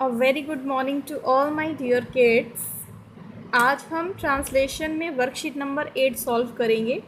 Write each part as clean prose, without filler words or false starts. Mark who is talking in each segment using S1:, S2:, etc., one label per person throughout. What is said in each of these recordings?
S1: A very good morning to all my dear kids. आज हम translation में worksheet number 8 solve करेंगे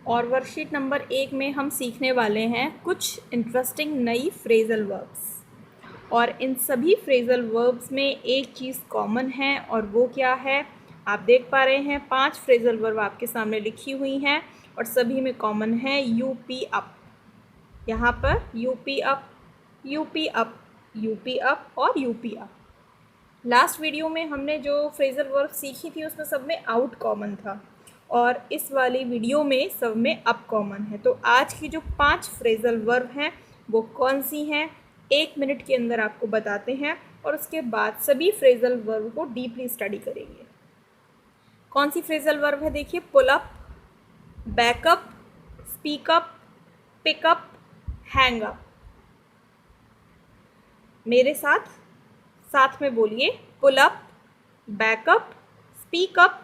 S1: और वर्कशीट नंबर 1 में हम सीखने वाले हैं कुछ इंटरेस्टिंग नई फ्रेजल वर्ब्स। और इन सभी फ्रेजल वर्ब्स में एक चीज़ कॉमन है और वो क्या है, आप देख पा रहे हैं 5 फ्रेजल वर्ब आपके सामने लिखी हुई हैं और सभी में कॉमन है यूपी अप। यहाँ पर UP up, UP up, UP up और यूपी अप। लास्ट वीडियो में हमने जो फ्रेजल वर्ब सीखी थी उसमें सब में आउट कॉमन था और इस वाली वीडियो में सब में अप कॉमन है। तो आज की जो 5 फ्रेजल वर्ब हैं वो कौन सी हैं, 1 मिनट के अंदर आपको बताते हैं और उसके बाद सभी फ्रेजल वर्ब को डीपली स्टडी करेंगे। कौन सी फ्रेजल वर्ब है, देखिए, pull up, back up, speak up, pick up, hang up. मेरे साथ साथ में बोलिए, pull up, back up, speak up,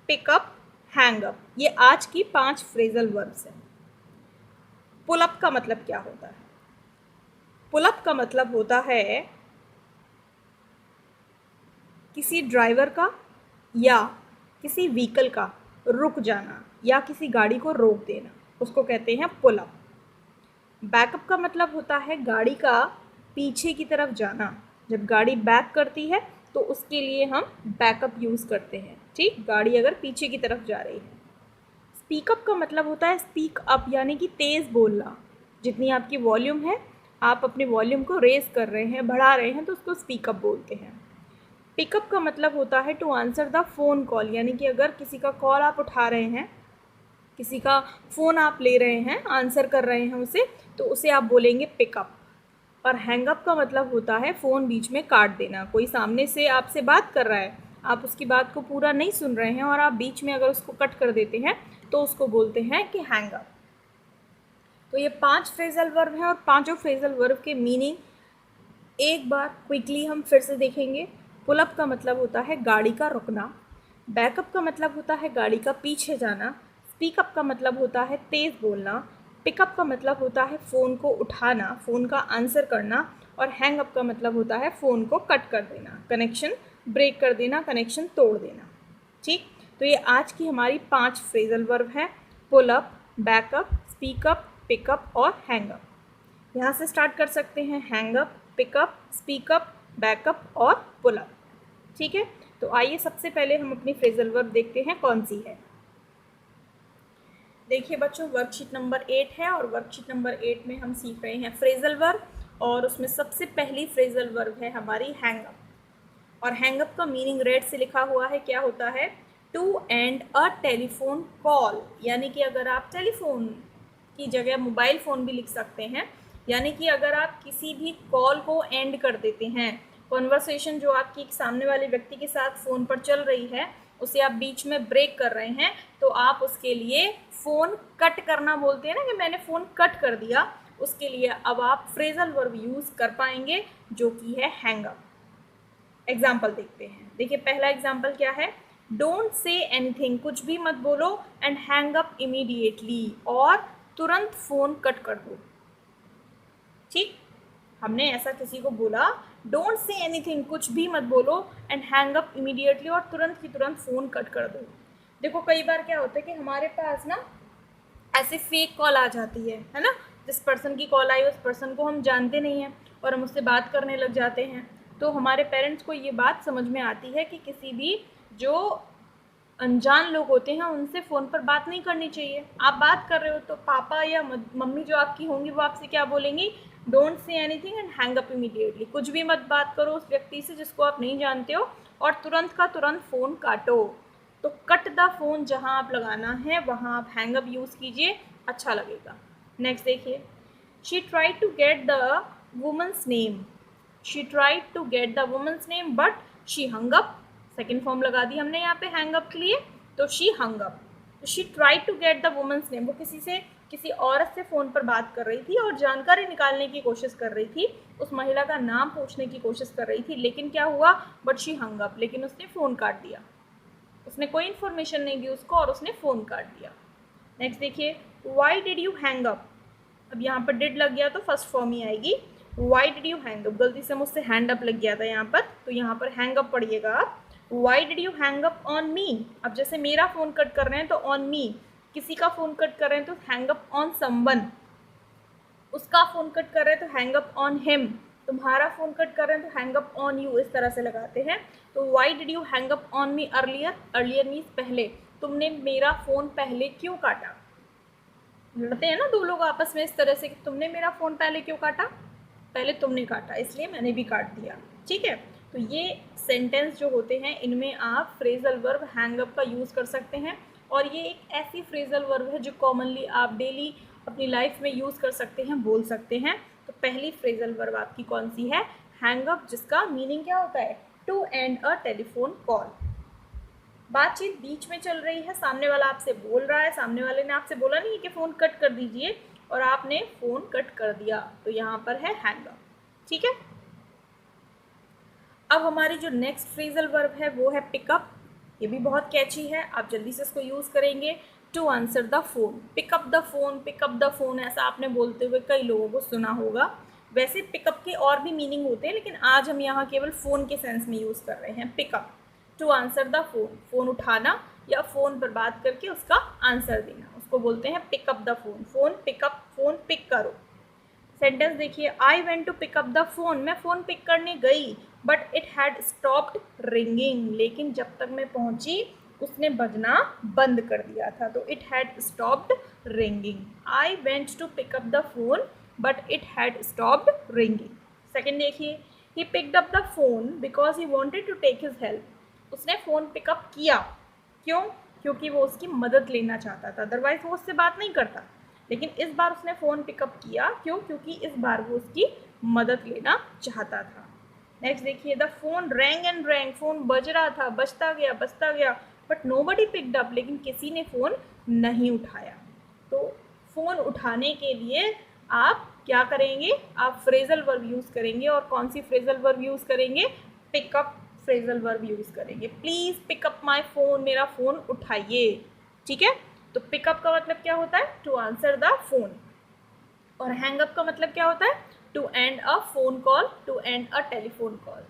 S1: pick up, hang up. ये आज की 5 फ्रेजल वर्ब्स हैं। पुल अप का मतलब क्या होता है? पुल अप का मतलब होता है किसी ड्राइवर का या किसी व्हीकल का रुक जाना या किसी गाड़ी को रोक देना, उसको कहते हैं पुल अप। बैकअप का मतलब होता है गाड़ी का पीछे की तरफ जाना। जब गाड़ी बैक करती है तो उसके लिए हम बैकअप यूज़ करते हैं, ठीक, गाड़ी अगर पीछे की तरफ जा रही है। स्पीकअप का मतलब होता है स्पीक अप, यानी कि तेज़ बोलना। जितनी आपकी वॉल्यूम है, आप अपने वॉल्यूम को रेज कर रहे हैं, बढ़ा रहे हैं, तो उसको स्पीकअप बोलते हैं। पिकअप का मतलब होता है to answer the phone call, यानी कि अगर किसी का कॉल आप उठा रहे हैं, किसी का फ़ोन आप ले रहे हैं, आंसर कर रहे हैं उसे, तो उसे आप बोलेंगे पिकअप। और हैंगअप का मतलब होता है फ़ोन बीच में काट देना। कोई सामने से आपसे बात कर रहा है, आप उसकी बात को पूरा नहीं सुन रहे हैं और आप बीच में अगर उसको कट कर देते हैं तो उसको बोलते हैं कि हैंगअप। तो ये 5 फ्रेजल वर्ब हैं और पांचों फ्रेजल वर्ब के मीनिंग एक बार क्विकली हम फिर से देखेंगे। पुल अप का मतलब होता है गाड़ी का रुकना, बैकअप का मतलब होता है गाड़ी का पीछे जाना, स्पीकअप का मतलब होता है तेज़ बोलना, पिकअप का मतलब होता है फ़ोन को उठाना, फ़ोन का आंसर करना, और हैंग अप का मतलब होता है फ़ोन को कट कर देना, कनेक्शन ब्रेक कर देना, कनेक्शन तोड़ देना। ठीक, तो ये आज की हमारी 5 फ्रेजल वर्ब हैं, pull up, back up, speak up, pick up और हैंग अप। यहाँ से स्टार्ट कर सकते हैं, hang up, pick up, speak up, back up और पुल अप। ठीक है, तो आइए सबसे पहले हम अपनी फ्रेजल वर्ब देखते हैं कौन सी है। देखिए बच्चों, वर्कशीट नंबर 8 है और वर्कशीट नंबर 8 में हम सीख रहे हैं फ्रेजल वर्ब और उसमें सबसे पहली फ्रेजल वर्ब है हमारी हैंग अप। और हैंग अप का मीनिंग रेड से लिखा हुआ है, क्या होता है, to end a telephone call, यानी कि अगर आप टेलीफोन की जगह मोबाइल फ़ोन भी लिख सकते हैं, यानी कि अगर आप किसी भी कॉल को एंड कर देते हैं, कॉन्वर्सेशन जो आपकी सामने वाले व्यक्ति के साथ फ़ोन पर चल रही है उसे आप बीच में ब्रेक कर रहे हैं, तो आप उसके लिए फ़ोन कट करना बोलते हैं ना, कि मैंने फ़ोन कट कर दिया, उसके लिए अब आप फ्रेजल वर्ब यूज़ कर पाएंगे जो कि है हैंग अप। एग्जाम्पल देखते हैं। देखिए पहला एग्जाम्पल क्या है, डोंट से एनीथिंग, कुछ भी मत बोलो, एंड हैंग अप इमीडिएटली, और तुरंत फ़ोन कट कर दो। ठीक, हमने ऐसा किसी को बोला, डोंट से एनीथिंग, कुछ भी मत बोलो, एंड हैंग अप इमीडिएटली, और तुरंत की तुरंत फ़ोन कट कर दो। देखो कई बार क्या होता है कि हमारे पास ना ऐसे फेक कॉल आ जाती है ना, जिस पर्सन की कॉल आई उस पर्सन को हम जानते नहीं हैं और हम उससे बात करने लग जाते हैं। तो हमारे पेरेंट्स को ये बात समझ में आती है कि किसी भी जो अनजान लोग होते हैं उनसे फ़ोन पर बात नहीं करनी चाहिए। आप बात कर रहे हो तो पापा या मम्मी जो आपकी होंगी वो आपसे क्या बोलेंगी, don't say anything and hang up immediately, कुछ भी मत बात करो उस व्यक्ति से जिसको आप नहीं जानते हो, और तुरंत का तुरंत फ़ोन काटो। तो कट द फ़ोन जहाँ आप लगाना है वहाँ आप हैंग अप यूज़ कीजिए, अच्छा लगेगा। नेक्स्ट देखिए, she tried to get the women's name, she tried to get the women's name but she hung up, second form लगा दी हमने यहाँ पे हैंग अप के लिए, तो शी हंग अप। तो she tried to get the women's name, वो किसी औरत से फ़ोन पर बात कर रही थी और जानकारी निकालने की कोशिश कर रही थी, उस महिला का नाम पूछने की कोशिश कर रही थी, लेकिन क्या हुआ, बट शी हंग अप, लेकिन उसने फ़ोन काट दिया, उसने कोई इन्फॉर्मेशन नहीं दी उसको और उसने फ़ोन काट दिया। नेक्स्ट देखिए, why did you hang up, अब यहाँ पर डिड लग गया तो फर्स्ट फॉर्म ही आएगी, why did you hang up, गलती से मुझसे हैंड अप लग गया था यहाँ पर, तो यहाँ पर हैंग अप पढ़िएगा आप। Why did you hang up on me, अब जैसे मेरा फ़ोन कट कर रहे हैं तो ऑन मी, किसी का फ़ोन कट कर रहे हैं तो हैंग अप ऑन समवन, उसका फ़ोन कट कर रहे हैं तो हैंग अप ऑन हिम, तुम्हारा फ़ोन कट कर रहे हैं तो हैंग अप ऑन यू, इस तरह से लगाते हैं। तो why did you hang up on me earlier, earlier means पहले, तुमने मेरा फ़ोन पहले क्यों काटा। लड़ते हैं ना दो लोग आपस में इस तरह से कि तुमने मेरा फ़ोन पहले क्यों काटा, पहले तुमने काटा इसलिए मैंने भी काट दिया, ठीक है। तो ये सेंटेंस जो होते हैं इनमें आप फ्रेजल वर्ब हैंग अप का यूज़ कर सकते हैं, और ये एक ऐसी फ्रेजल वर्ब है जो कॉमनली आप डेली अपनी लाइफ में यूज़ कर सकते हैं, बोल सकते हैं। तो पहली फ्रेजल वर्ब आपकी कौन सी है, हैंग अप, जिसका मीनिंग क्या होता है, to end a telephone call. बातचीत बीच में चल रही है, सामने वाला आपसे बोल रहा है, सामने वाले ने आपसे बोला नहीं कि फ़ोन कट कर दीजिए और आपने फ़ोन कट कर दिया, तो यहाँ पर है हैंग अप, ठीक है। अब हमारी जो नेक्स्ट फ्रेजल वर्ब है वो है पिकअप, ये भी बहुत कैची है, आप जल्दी से इसको यूज़ करेंगे। To answer the phone, pick up the phone, pick up the phone, ऐसा आपने बोलते हुए कई लोगों को सुना होगा। वैसे पिकअप के और भी मीनिंग होते हैं, लेकिन आज हम यहाँ केवल फ़ोन के सेंस में यूज़ कर रहे हैं pick up. To answer the phone, phone उठाना या फ़ोन पर बात करके उसका आंसर देना, उसको बोलते हैं pick up the phone. Phone pick up, phone pick करो। सेंटेंस देखिए, I went to pick up the phone, मैं फ़ोन पिक करने गई, but it had stopped ringing, लेकिन जब तक मैं पहुंची उसने बजना बंद कर दिया था, तो it had stopped ringing. I went to pick up the phone but it had stopped ringing. Second देखिए, he picked up the phone because he wanted to take his help, उसने फ़ोन पिकअप किया, क्यों, क्योंकि वो उसकी मदद लेना चाहता था, अदरवाइज वो उससे बात नहीं करता, लेकिन इस बार उसने फ़ोन पिकअप किया, क्यों, क्योंकि इस बार वो उसकी मदद लेना चाहता था। नेक्स्ट देखिए, the phone wrong and wrong, phone बज रहा था, बजता गया, बट नोबडी पिक्ड अप, लेकिन किसी ने फ़ोन नहीं उठाया। तो फ़ोन उठाने के लिए आप क्या करेंगे, आप फ्रेजल वर्ब यूज़ करेंगे, और कौन सी फ्रेजल वर्ब यूज़ करेंगे, पिकअप फ्रेजल वर्ब यूज़ करेंगे। प्लीज़ पिकअप माई फ़ोन, मेरा फ़ोन उठाइए, ठीक है। तो पिकअप का मतलब क्या होता है, टू आंसर द फोन, और हैंग अप का मतलब क्या होता है, to end a phone call, to end a telephone call.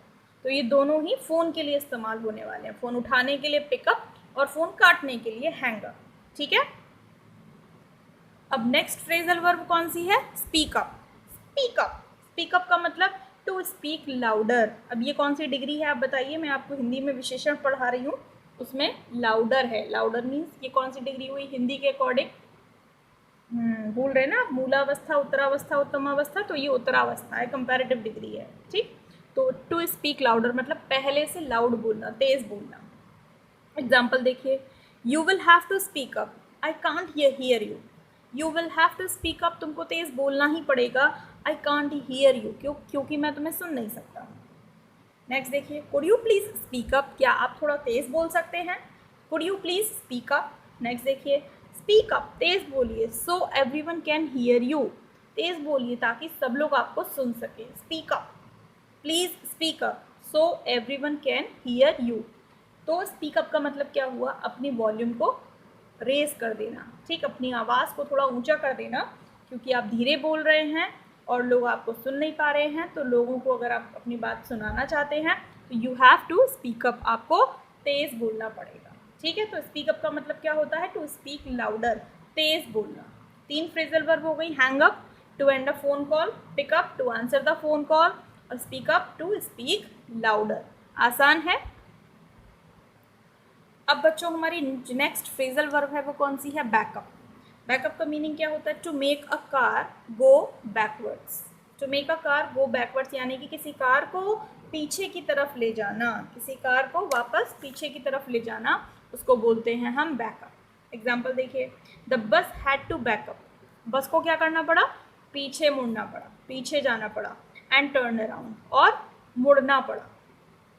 S1: तो ये दोनों ही फ़ोन के लिए इस्तेमाल होने वाले हैं, फ़ोन उठाने के लिए पिकअप और फ़ोन काटने के लिए हैंग अप, ठीक है। अब नेक्स्ट फ्रेजल वर्ब कौन सी है, speak up. Speak up, speak up का मतलब टू स्पीक लाउडर। अब ये कौन सी डिग्री है आप बताइए, मैं आपको हिंदी में विशेषण पढ़ा रही हूँ, उसमें लाउडर है। लाउडर मीन्स ये कौन सी डिग्री हुई हिंदी के अकॉर्डिंग, भूल रहे ना आप, मूलावस्था, उत्तरावस्था, उत्तमावस्था, तो ये उत्तरावस्था है, कंपैरेटिव डिग्री है, ठीक। तो टू स्पीक लाउडर मतलब पहले से लाउड बोलना, तेज बोलना। एग्जाम्पल देखिए, you will have to speak up, I can't hear you. You will have to speak up, तुमको तेज बोलना ही पड़ेगा, आई कांट हियर यू, क्यों, क्योंकि मैं तुम्हें सुन नहीं सकता। नेक्स्ट देखिए, could you please speak up, क्या आप थोड़ा तेज़ बोल सकते हैं, could you please speak up. Next देखिए, स्पीक अप, तेज़ बोलिए, so everyone can hear you, तेज़ बोलिए ताकि सब लोग आपको सुन सकें। Speak up, please speak up, so everyone can hear you. तो स्पीक अप का मतलब क्या हुआ, अपनी वॉल्यूम को रेज कर देना, ठीक, अपनी आवाज़ को थोड़ा ऊंचा कर देना, क्योंकि आप धीरे बोल रहे हैं और लोग आपको सुन नहीं पा रहे हैं। तो लोगों को अगर आप अपनी बात सुनाना चाहते हैं तो you have to speak up, आपको तेज़ बोलना पड़ेगा, ठीक है। तो स्पीक अप का मतलब क्या होता है, टू स्पीक लाउडर, तेज़ बोलना। तीन फ्रेजल वर्ब हो गई, hang up, to end a phone call, pick up, to answer the phone call, और speak up, to speak louder. आसान है। अब बच्चों हमारी नेक्स्ट फ्रेजल वर्ब है वो कौन सी है, बैकअप। बैकअप का मीनिंग क्या होता है, to make a car go backwards. To make a car go backwards यानी कि किसी कार को पीछे की तरफ ले जाना, किसी कार को वापस पीछे की तरफ ले जाना, उसको बोलते हैं हम बैकअप। एग्जाम्पल देखिए, the bus had to back up, bus को क्या करना पड़ा, पीछे मुड़ना पड़ा, पीछे जाना पड़ा, एंड टर्न अराउंड, और मुड़ना पड़ा।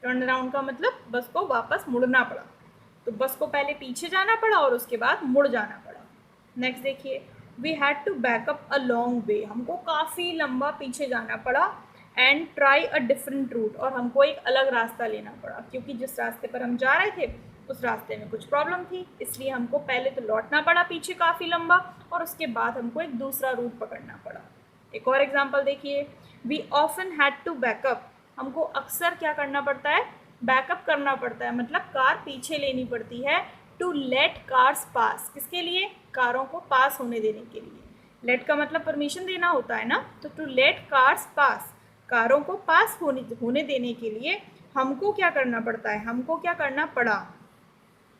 S1: टर्न अराउंड का मतलब बस को वापस मुड़ना पड़ा, तो बस को पहले पीछे जाना पड़ा और उसके बाद मुड़ जाना पड़ा। नेक्स्ट देखिए, we had to back up a long way, हमको काफ़ी लंबा पीछे जाना पड़ा, and try a different route, और हमको एक अलग रास्ता लेना पड़ा, क्योंकि जिस रास्ते पर हम जा रहे थे उस रास्ते में कुछ प्रॉब्लम थी, इसलिए हमको पहले तो लौटना पड़ा पीछे काफ़ी लंबा, और उसके बाद हमको एक दूसरा रूट पकड़ना पड़ा। एक और एग्जाम्पल देखिए, we often had to back up, हमको अक्सर क्या करना पड़ता है, बैकअप करना पड़ता है, मतलब कार पीछे लेनी पड़ती है, टू लेट कार्स पास, किसके लिए, कारों को पास होने देने के लिए। लेट का मतलब परमिशन देना होता है ना, तो टू लेट कार्स पास, कारों को पास होने देने के लिए हमको क्या करना पड़ता है, हमको क्या करना पड़ा,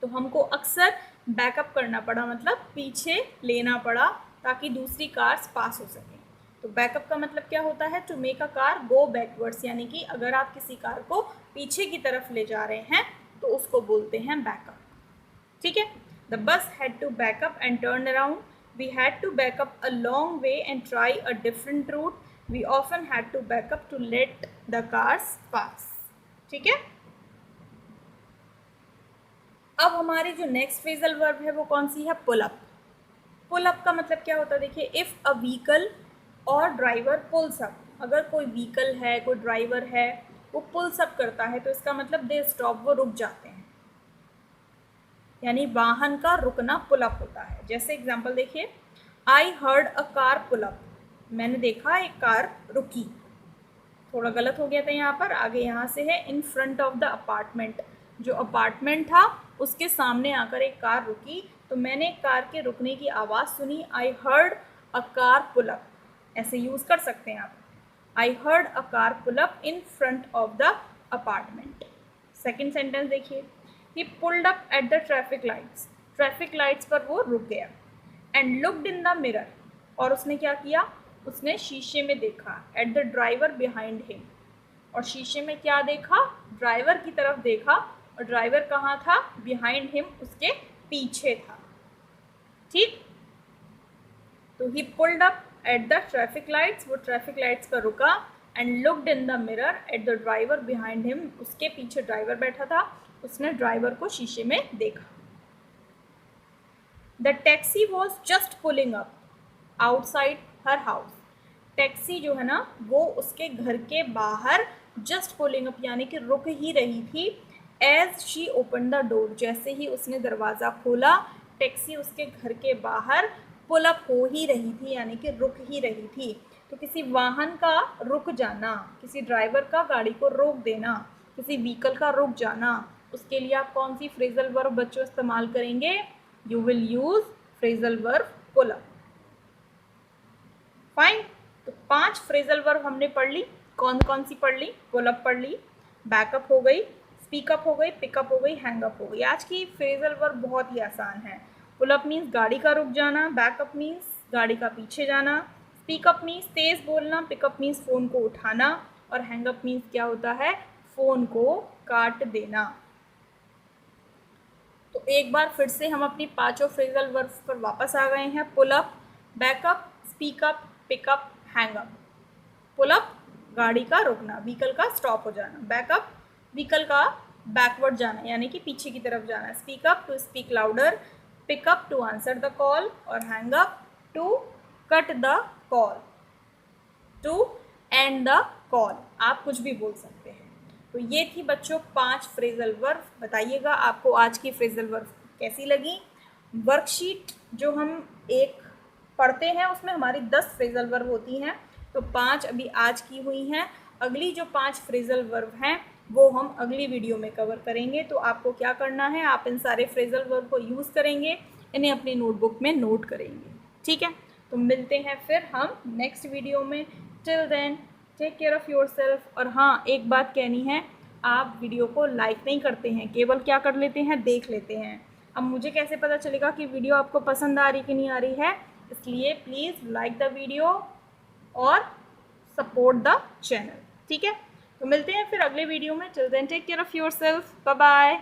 S1: तो हमको अक्सर बैकअप करना पड़ा, मतलब पीछे लेना पड़ा ताकि दूसरी कार्स पास हो सके। तो बैकअप का मतलब क्या होता है, to make a car go backwards, यानी कि अगर आप किसी कार को पीछे की तरफ ले जा रहे हैं तो उसको बोलते हैं बैकअप। ठीक है, the bus had to back up and turn around, we had to back up a long way and try a different route, we often had to back up to let the cars pass. ठीक है, अब हमारी जो next phrasal verb है वो कौन सी है, pull up. Pull up का मतलब क्या होता है, देखिए, इफ़ अ व्हीकल और ड्राइवर पुल्स अप, अगर कोई व्हीकल है, कोई ड्राइवर है, वो पुल्स अप करता है तो इसका मतलब दे स्टॉप, वो रुक जाते हैं, यानी वाहन का रुकना पुल अप होता है। जैसे एग्जांपल देखिए, I heard a car pull up, मैंने देखा एक कार रुकी, थोड़ा गलत हो गया था यहाँ पर, आगे यहाँ से है इन फ्रंट ऑफ द अपार्टमेंट, जो अपार्टमेंट था उसके सामने आकर एक कार रुकी, तो मैंने कार के रुकने की आवाज़ सुनी, I heard a car pull up, ऐसे यूज़ कर सकते हैं आप, I heard a car pull up in front of the apartment. Second sentence देखिए, he pulled up at the traffic lights, traffic lights पर वो रुक गया, and looked in the mirror, और उसने क्या किया, उसने शीशे में देखा, at the driver behind him, और शीशे में क्या देखा, ड्राइवर की तरफ देखा, और ड्राइवर कहाँ था, बिहाइंड हिम, उसके पीछे था। ठीक, तो ही pulled up at the traffic lights, वो ट्रैफिक लाइट्स पर रुका, and looked in the mirror at the driver behind him, उसके पीछे ड्राइवर बैठा था, उसने ड्राइवर को शीशे में देखा। The taxi was just pulling up outside her house, taxi जो है ना वो उसके घर के बाहर जस्ट पुलिंग अप यानी कि रुक ही रही थी, as she open the door, जैसे ही उसने दरवाज़ा खोला टैक्सी उसके घर के बाहर पुल अप हो ही रही थी, यानी कि रुक ही रही थी। तो किसी वाहन का रुक जाना, किसी ड्राइवर का गाड़ी को रोक देना, किसी व्हीकल का रुक जाना, उसके लिए आप कौन सी फ्रेजल वर्ब बच्चों इस्तेमाल करेंगे, you will use phrasal verb pull up. Fine, तो 5 फ्रेजल वर्ब हमने पढ़ ली, कौन कौन सी पढ़ ली, पुल अप पढ़ ली, बैकअप हो गई, स्पीकअप हो गई, पिकअप हो गई, हैंगअप हो गई। आज की फ्रेजल वर्ब बहुत ही आसान है। पुल अप मीन्स गाड़ी का रुक जाना, बैकअप मीन्स गाड़ी का पीछे जाना, स्पीकअप मीन्स तेज़ बोलना, पिकअप मीन्स फ़ोन को उठाना, और हैंगअप मीन्स क्या होता है, फ़ोन को काट देना। तो एक बार फिर से हम अपनी 5 फ्रेजल वर्ब्स पर वापस आ गए हैं, pull up, back up, speak up, pick up, hang up. Pull up गाड़ी का रुकना, व्हीकल का स्टॉप हो जाना, बैकअप व्हीकल का बैकवर्ड जाना यानी कि पीछे की तरफ जाना, speak up to speak louder, pick up to answer the call, और hang up to cut the call, to end the call, आप कुछ भी बोल सकते हैं। तो ये थी बच्चों 5 फ्रेजल वर्ब। बताइएगा आपको आज की फ्रेजल वर्ब कैसी लगी। वर्कशीट जो हम एक पढ़ते हैं उसमें हमारी 10 फ्रेजल वर्ब होती हैं, तो 5 अभी आज की हुई हैं। अगली जो 5 फ्रेजल वर्ब हैं वो हम अगली वीडियो में कवर करेंगे। तो आपको क्या करना है, आप इन सारे फ्रेजल वर्ब को यूज़ करेंगे, इन्हें अपनी नोटबुक में नोट करेंगे। ठीक है, तो मिलते हैं फिर हम नेक्स्ट वीडियो में। Till then take care of yourself. और हाँ, एक बात कहनी है, आप वीडियो को लाइक नहीं करते हैं, केवल क्या कर लेते हैं, देख लेते हैं। अब मुझे कैसे पता चलेगा कि वीडियो आपको पसंद आ रही कि नहीं आ रही है, इसलिए प्लीज़ लाइक द वीडियो और सपोर्ट द चैनल। ठीक है, तो मिलते हैं फिर अगले वीडियो में। Till then take care of yourself, bye bye.